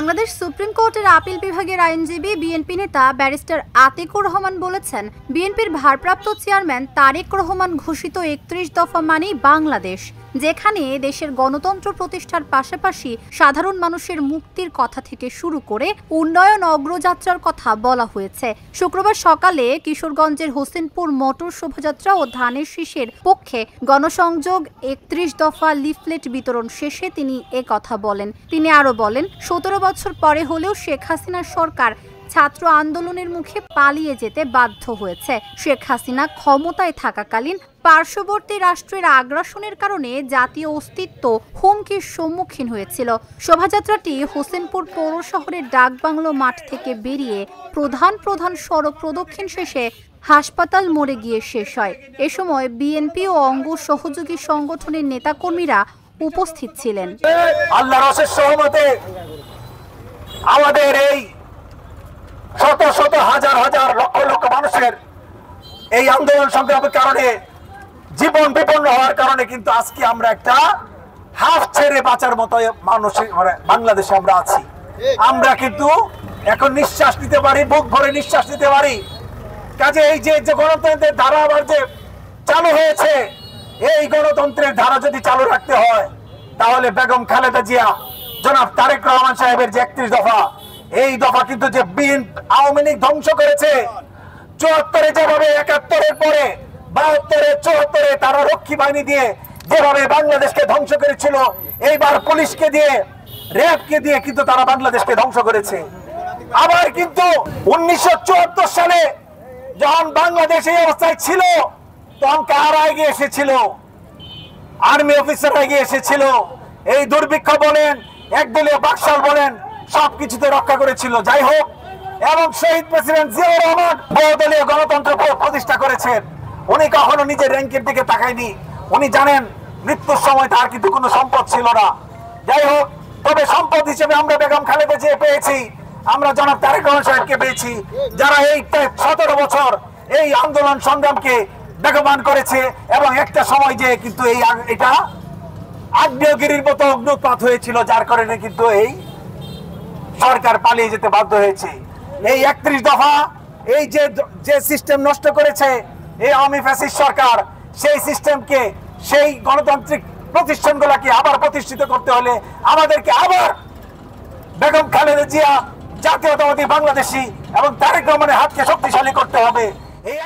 Bangladesh supreme কোর্টের appeal বিভাগের আইনজীবী বিএনপি নেতা ব্যারিস্টার আতিকুর রহমান বলেছেন, বিএনপির ভারপ্রাপ্ত চেয়ারম্যান তারেক রহমান ঘোষিত ৩১ দফা মানেই বাংলাদেশ, যেখানে দেশের গণতন্ত্র প্রতিষ্ঠার পাশাপাশি সাধারণ মানুষের মুক্তির কথা থেকে শুরু করে উন্নয়ন অগ্রযাত্রার কথা বলা হয়েছে। শুক্রবার সকালে কিশোরগঞ্জের হোসেনপুর মোটর শোভাযাত্রা ও ধানের শীষের পক্ষে গণসংযোগ ৩১ দফা লিফলেট বিতরণ শেষে তিনি কথা বলেন। তিনি আরো বলেন, ১৭ বছর পরে হলেও শেখ হাসিনার সরকার ছাত্র আন্দোলনের মুখে পালিয়ে যেতে বাধ্য হয়েছে। শেখ হাসিনা ক্ষমতায় থাকাকালীন পার্শ্ববর্তী রাষ্ট্রের আগ্রাসনের কারণে জাতীয় অস্তিত্ব হুমকির সম্মুখীন হয়েছিল। শোভাযাত্রাটি হোসেনপুর পৌর শহরের ডাকবাংলো মাঠ থেকে বেরিয়ে প্রধান সড়ক প্রদক্ষিণ শেষে হাসপাতাল মোড়ে গিয়ে শেষ হয়। এ সময় বিএনপি ও অঙ্গ সহযোগী সংগঠনের নেতাকর্মীরা উপস্থিত ছিলেন। আল্লাহর অশেষ রহমতে আমাদের এই শত শত হাজার হাজার লক্ষ লক্ষ মানুষের এই আন্দোলন সংগ্রামের কারণে জীবন বিপন্ন হওয়ার কারণে কিন্তু আজকে আমরা একটা হাফ ছেড়ে বাঁচার মতো মানুষের বাংলাদেশে আমরা আছি। আমরা কিন্তু এখন নিঃশ্বাস নিতে পারি, বুক ভরে নিঃশ্বাস নিতে পারি। কাজে এই যে গণতন্ত্রের ধারা আবার যে চালু হয়েছে, এই গণতন্ত্রের ধারা যদি চালু রাখতে হয় তাহলে বেগম খালেদা জিয়া, জনাব তারেক রহমান সাহেবের যে ৩১ দফা, এই দফা কিন্তু যে আওয়ামী লীগ ধ্বংস করেছে, ৭৪-এ যেভাবে ৭১-এর পরে ৭২-এ ৭৪-এ তারা রক্ষী বাহিনী দিয়ে যেভাবে বাংলাদেশকে ধ্বংস করেছিল, এইবার পুলিশকে দিয়ে র্যাবকে দিয়ে কিন্তু তারা বাংলাদেশকে ধ্বংস করেছে। আবার কিন্তু ১৯৭৪ সালে যখন বাংলাদেশ এই অবস্থায় ছিল, তখন কারা এগিয়ে এসেছিল? আর্মি অফিসাররা এগিয়ে এসেছিল। এই দুর্ভিক্ষ বলেন, একদলীয় বাকশাল বলেন, সবকিছুতে রক্ষা করেছিল। যাই হোক, এবং শহীদ প্রেসিডেন্ট জিয়াউর রহমান বহুদলীয় গণতন্ত্র প্রতিষ্ঠা করেছেন। উনি কখনো নিজের র্যাঙ্কের দিকে তাকায়নি। উনি জানেন মৃত্যুর সময় তার কিন্তু কোনো সম্পদ ছিল না। যাই হোক, তবে সম্পদ হিসেবে আমরা বেগম খালেদা জিয়া পেয়েছি, আমরা জনাব তারেক রহমান সাহেবকে পেয়েছি, যারা এই ১৭ বছর এই আন্দোলন সংগ্রামকে বেগবান করেছে। এবং একটা সময় যে কিন্তু এটা আগ্নেয়গিরির মতো অগ্নুৎপাত হয়েছিল, যার কারণে কিন্তু এই সরকার পালিয়ে যেতে বাধ্য হয়েছে। এই ৩১ দফা, এই যে সিস্টেম নষ্ট করেছে এই আওয়ামী ফ্যাসিস্ট সরকার, সেই সিস্টেমকে, সেই গণতান্ত্রিক প্রতিষ্ঠানগুলোকে আবার প্রতিষ্ঠিত করতে হলে আমাদেরকে আবার বেগম খালেদা জিয়া, জাতীয়তাবাদী বাংলাদেশী এবং তারেক রহমানের হাতকে শক্তিশালী করতে হবে। এই